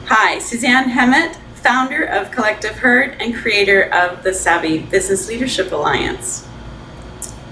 Hi, Suzanne Hemmett, founder of Collective Herd and creator of the Savvy Business Leadership Alliance.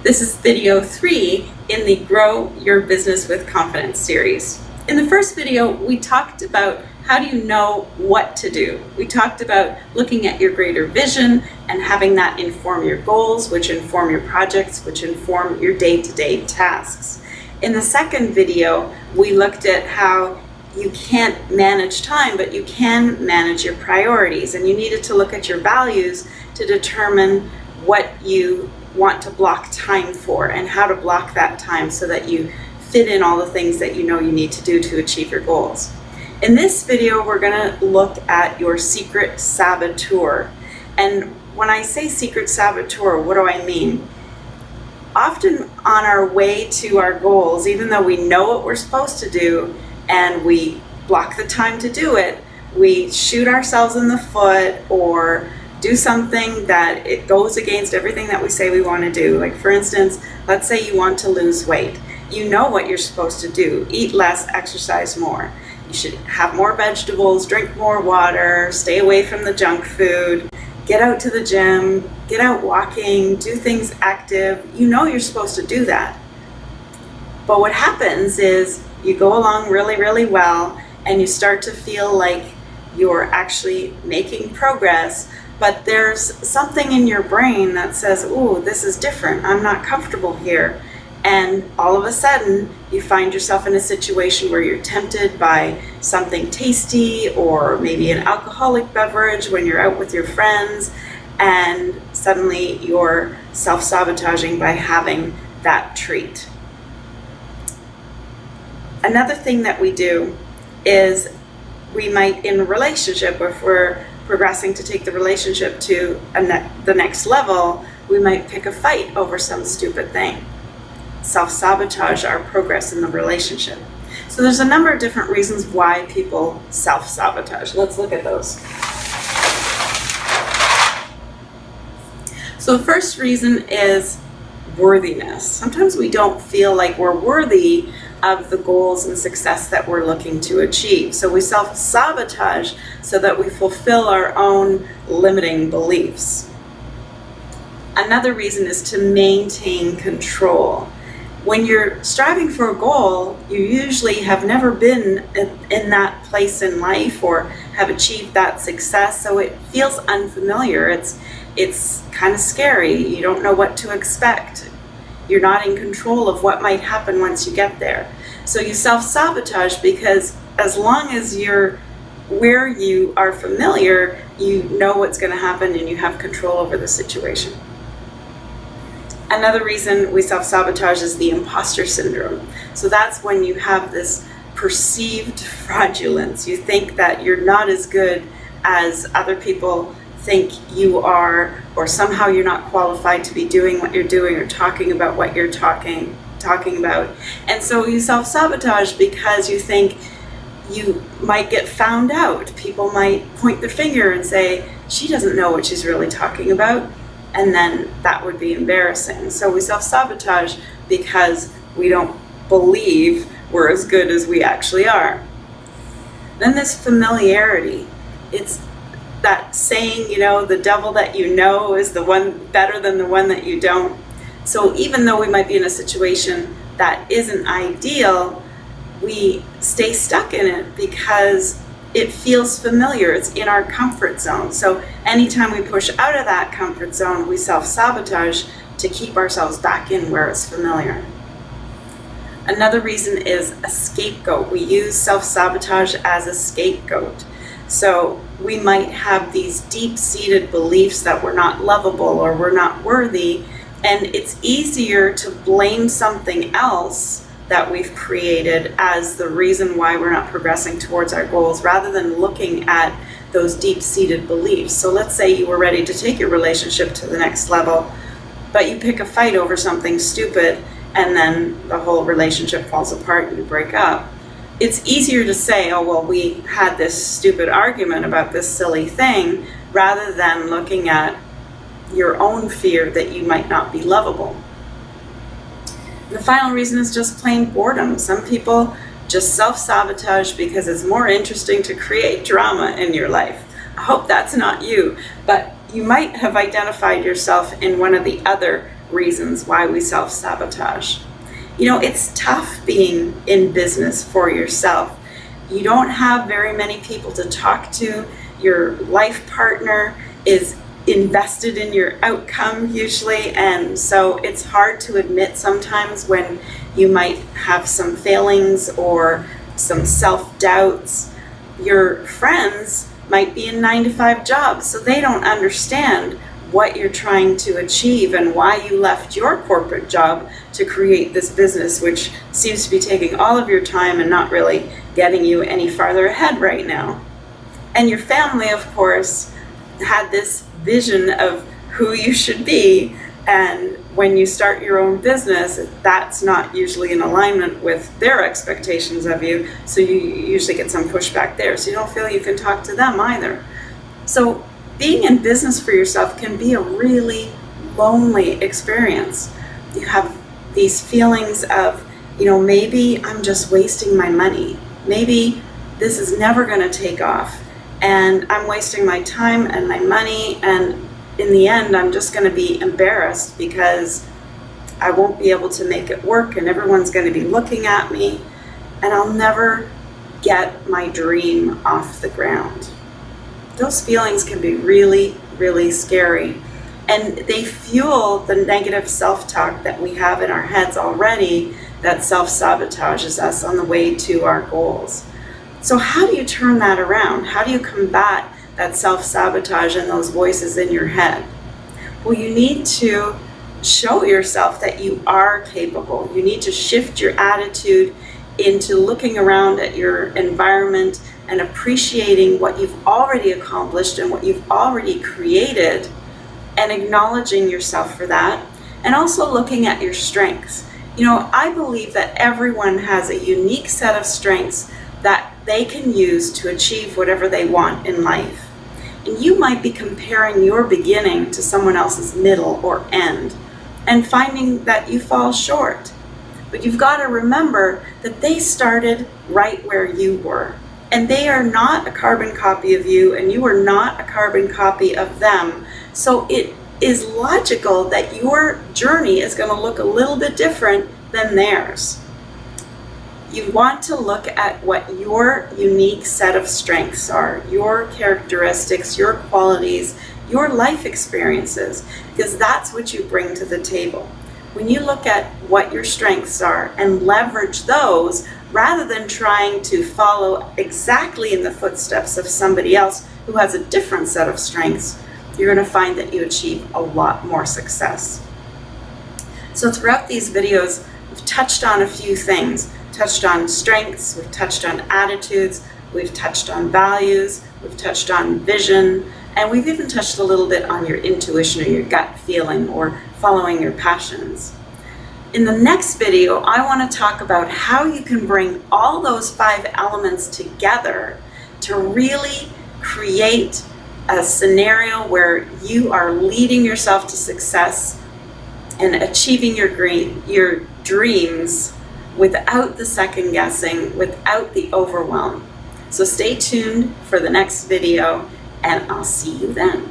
This is video 3 in the Grow Your Business with Confidence series. In the first video, we talked about how do you know what to do. We talked about looking at your greater vision and having that inform your goals, which inform your projects, which inform your day-to-day tasks. In the second video, we looked at how you can't manage time, but you can manage your priorities, and you needed to look at your values to determine what you want to block time for and how to block that time so that you fit in all the things that you know you need to do to achieve your goals. In this video, we're going to look at your secret saboteur. And when I say secret saboteur, what do I mean? Often on our way to our goals, even though we know what we're supposed to do and we block the time to do it, we shoot ourselves in the foot or do something that it goes against everything that we say we want to do. Like for instance, let's say you want to lose weight. You know what you're supposed to do. Eat less, exercise more. You should have more vegetables, drink more water, stay away from the junk food, get out to the gym, get out walking, do things active. You know you're supposed to do that. But what happens is you go along really, really well and you start to feel like you're actually making progress, but there's something in your brain that says, ooh, this is different. I'm not comfortable here. And all of a sudden, you find yourself in a situation where you're tempted by something tasty or maybe an alcoholic beverage when you're out with your friends, and suddenly you're self-sabotaging by having that treat. Another thing that we do is we might, in a relationship, if we're progressing to take the relationship to the next level, we might pick a fight over some stupid thing. Self-sabotage our progress in the relationship. So there's a number of different reasons why people self-sabotage. Let's look at those. So the first reason is worthiness. Sometimes we don't feel like we're worthy of the goals and success that we're looking to achieve. So we self-sabotage so that we fulfill our own limiting beliefs. Another reason is to maintain control. When you're striving for a goal, you usually have never been in that place in life or have achieved that success, so it feels unfamiliar. It's kind of scary. You don't know what to expect. You're not in control of what might happen once you get there. So you self-sabotage because as long as you're where you are familiar, you know what's going to happen and you have control over the situation. Another reason we self-sabotage is the imposter syndrome. So that's when you have this perceived fraudulence. You think that you're not as good as other people think you are, or somehow you're not qualified to be doing what you're doing or talking about what you're talking about. And so you self-sabotage because you think you might get found out. People might point their finger and say, she doesn't know what she's really talking about. And then that would be embarrassing. So we self-sabotage because we don't believe we're as good as we actually are. Then this familiarity. It's that saying, the devil that you know is the one better than the one that you don't. So even though we might be in a situation that isn't ideal, we stay stuck in it because it feels familiar. It's in our comfort zone. So anytime we push out of that comfort zone, we self-sabotage to keep ourselves back in where it's familiar. Another reason is a scapegoat. We use self-sabotage as a scapegoat. So we might have these deep-seated beliefs that we're not lovable or we're not worthy, and it's easier to blame something else that we've created as the reason why we're not progressing towards our goals, rather than looking at those deep-seated beliefs. So let's say you were ready to take your relationship to the next level, but you pick a fight over something stupid, and then the whole relationship falls apart and you break up. It's easier to say, oh, well, we had this stupid argument about this silly thing, rather than looking at your own fear that you might not be lovable. The final reason is just plain boredom. Some people just self-sabotage because it's more interesting to create drama in your life. I hope that's not you, but you might have identified yourself in one of the other reasons why we self-sabotage. You know, it's tough being in business for yourself. You don't have very many people to talk to. Your life partner is invested in your outcome usually, and so it's hard to admit sometimes when you might have some failings or some self-doubts. Your friends might be in 9-to-5 jobs, so they don't understand what you're trying to achieve and why you left your corporate job to create this business, which seems to be taking all of your time and not really getting you any farther ahead right now. And your family, of course, had this vision of who you should be, and when you start your own business, that's not usually in alignment with their expectations of you, so you usually get some pushback there, so you don't feel you can talk to them either. So being in business for yourself can be a really lonely experience. You have these feelings of, you know, maybe I'm just wasting my money, maybe this is never going to take off, and I'm wasting my time and my money, and in the end I'm just going to be embarrassed because I won't be able to make it work and everyone's going to be looking at me, and I'll never get my dream off the ground. Those feelings can be really, really scary, and they fuel the negative self-talk that we have in our heads already that self-sabotages us on the way to our goals. So how do you turn that around? How do you combat that self-sabotage and those voices in your head? Well, you need to show yourself that you are capable. You need to shift your attitude into looking around at your environment and appreciating what you've already accomplished and what you've already created, and acknowledging yourself for that, and also looking at your strengths. You know, I believe that everyone has a unique set of strengths that they can use to achieve whatever they want in life. And you might be comparing your beginning to someone else's middle or end and finding that you fall short. But you've got to remember that they started right where you were. And they are not a carbon copy of you, and you are not a carbon copy of them. So it is logical that your journey is going to look a little bit different than theirs. You want to look at what your unique set of strengths are, your characteristics, your qualities, your life experiences, because that's what you bring to the table. When you look at what your strengths are and leverage those, rather than trying to follow exactly in the footsteps of somebody else who has a different set of strengths, you're going to find that you achieve a lot more success. So throughout these videos, we've touched on a few things. Touched on strengths, we've touched on attitudes, we've touched on values, we've touched on vision, and we've even touched a little bit on your intuition or your gut feeling or following your passions. In the next video, I want to talk about how you can bring all those 5 elements together to really create a scenario where you are leading yourself to success and achieving your dreams without the second guessing, without the overwhelm. So stay tuned for the next video, and I'll see you then.